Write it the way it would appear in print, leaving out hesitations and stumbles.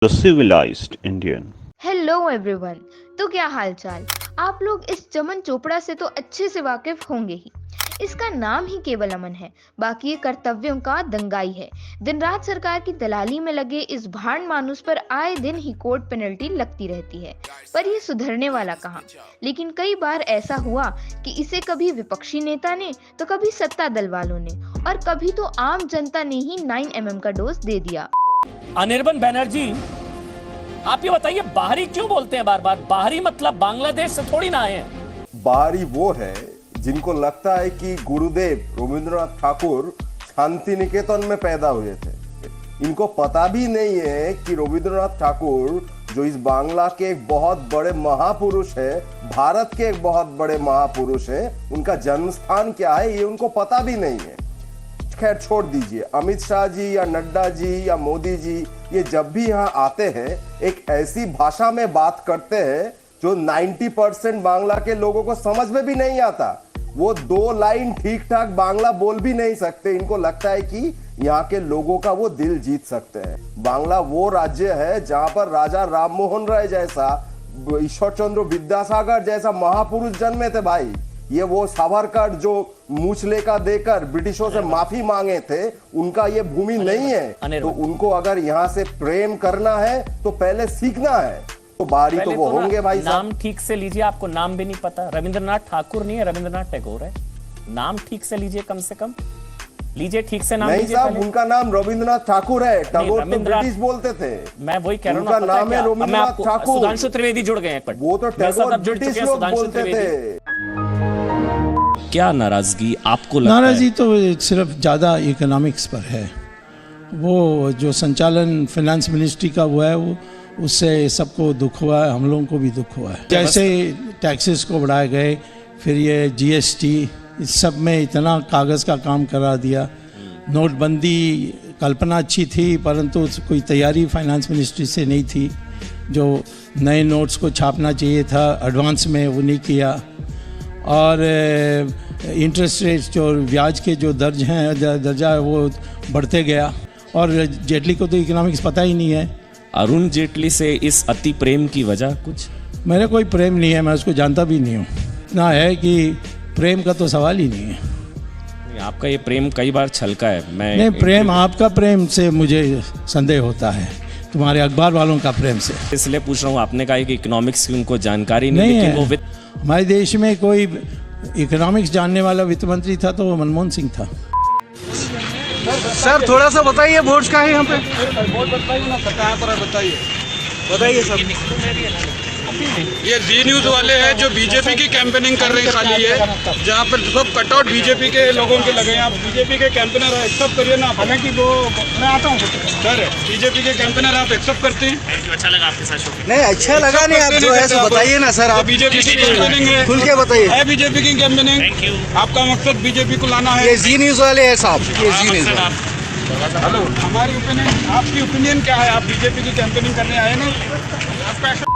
The civilized Indian. Hello everyone. तो क्या हालचाल। आप लोग इस चमन चोपड़ा से तो अच्छे से वाकिफ होंगे ही। इसका नाम ही केवल अमन है, बाकी ये कर्तव्यों का दंगाई है। दिन रात सरकार की दलाली में लगे इस भांड मानुस पर आए दिन ही कोर्ट पेनल्टी लगती रहती है, पर ये सुधरने वाला कहाँ। लेकिन कई बार ऐसा हुआ कि इसे कभी विपक्षी नेता ने तो कभी सत्ता दल वालों ने और कभी तो आम जनता ने ही 9mm का डोज दे दिया। अनिर्बन बनर्जी, आप ये बताइए, बाहरी क्यों बोलते हैं बार बार? बाहरी मतलब बांग्लादेश से थोड़ी ना आए हैं। बाहरी वो है जिनको लगता है कि गुरुदेव रविंद्रनाथ ठाकुर शांति निकेतन में पैदा हुए थे। इनको पता भी नहीं है कि रविंद्रनाथ ठाकुर जो इस बांग्ला के एक बहुत बड़े महापुरुष है, भारत के एक बहुत बड़े महापुरुष है, उनका जन्म स्थान क्या है ये उनको पता भी नहीं है। खैर छोड़ दीजिए, अमित शाह जी या नड्डा जी या मोदी जी ये जब भी यहाँ आते हैं एक ऐसी भाषा में बात करते हैं जो 90% बांग्ला के लोगों को समझ में भी नहीं आता। वो 2 लाइन ठीक ठाक बांग्ला बोल भी नहीं सकते। इनको लगता है कि यहाँ के लोगों का वो दिल जीत सकते हैं। बांग्ला वो राज्य है जहां पर राजा राम मोहन राय जैसा, ईश्वर चंद्र विद्यासागर जैसा महापुरुष जन्मे थे भाई। ये वो सावरकर जो मूछले का देकर ब्रिटिशों से माफी मांगे थे, उनका ये भूमि नहीं है। तो उनको अगर यहाँ से प्रेम करना है तो पहले सीखना है। तो बाहरी तो वो होंगे भाई साहब। नाम ठीक से लीजिए, आपको नाम भी नहीं पता। रविंद्रनाथ ठाकुर नहीं है, रविंद्रनाथ टैगोर है। नाम ठीक से लीजिए, कम से कम लीजिए, ठीक से नाम नहीं साहब, उनका नाम रविंद्रनाथ ठाकुर है। टैगोर तो ब्रिटिश बोलते थे। मैं वही कह रहा हूँ, उनका नाम है रविंद्रनाथ ठाकुर। सुधांशु त्रिवेदी जुड़ गए, वो तो टैगोर ब्रिटिश लोग बोलते थे। क्या नाराजगी आपको लगता नाराजगी तो सिर्फ ज़्यादा इकोनॉमिक्स पर है। वो जो संचालन फाइनेंस मिनिस्ट्री का हुआ है, वो उससे सबको दुख हुआ है, हम लोगों को भी दुख हुआ है। जैसे टैक्सेस को बढ़ाए गए, फिर ये जीएसटी, इस सब में इतना कागज़ का काम करा दिया। नोटबंदी कल्पना अच्छी थी, परंतु कोई तैयारी फाइनेंस मिनिस्ट्री से नहीं थी। जो नए नोट्स को छापना चाहिए था एडवांस में, वो नहीं किया। और इंटरेस्ट रेट्स जो ब्याज के जो दर्जा है वो बढ़ते गया। और जेटली को तो इकोनॉमिक्स पता ही नहीं है। अरुण जेटली से इस अति प्रेम की वजह कुछ? मेरा कोई प्रेम नहीं है, मैं उसको जानता भी नहीं हूँ। इतना है कि प्रेम का तो सवाल ही नहीं है। आपका ये प्रेम कई बार छलका है। मैं नहीं, प्रेम आपका प्रेम से मुझे संदेह होता है, तुम्हारे अखबार वालों का प्रेम से। इसलिए पूछ रहा हूँ, आपने कहा कि इकोनॉमिक्स की उनको जानकारी नहीं है। वो हमारे देश में कोई इकोनॉमिक्स जानने वाला वित्त मंत्री था तो वो मनमोहन सिंह था। सर थोड़ा सा बताइए, वोट्स का है यहाँ पे? वोट बताइए ना, कहाँ पर है बताइए सर। ये जी न्यूज वाले हैं जो बीजेपी की कैंपेनिंग कर रहे हैं खाली है, जहाँ पर सब कटआउट बीजेपी के लोगों के लगे हैं। आप बीजेपी के कैंपेनर एक्सेप्ट करिए ना। हालांकि वो मैं आता हूँ सर, बीजेपी के कैंपेनर आप एक्सेप्ट करते हैं? अच्छा लगा आपके साथ? नहीं, अच्छा लगा नहीं, आप जो है सो बताइए ना सर। आप बीजेपी की कैंपेनिंग है, खुल के बताइए। बीजेपी की कैंपेनिंग, आपका मकसद बीजेपी को लाना है। ये जी न्यूज वाले है साहब, ये जी न्यूज। हेलो, हमारी ओपिनियन, आपकी ओपिनियन क्या है? आप बीजेपी की कैंपेनिंग करने आए ना? आपका